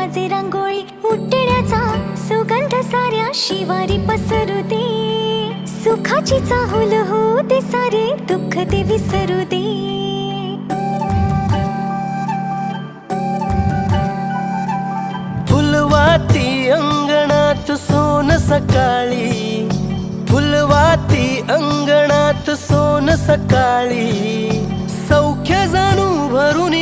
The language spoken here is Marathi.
साजे रांगोळी उठण्याचा सुगंध साऱ्या शिवारी पसरू दे. सुखाची चाहुल होऊ दे, सारे दुःख ते विसरू दे. फुलवाती अंगणात सोन सकाळी, फुलवाती अंगणात सोन सकाळी. सौख्य जाणू भरून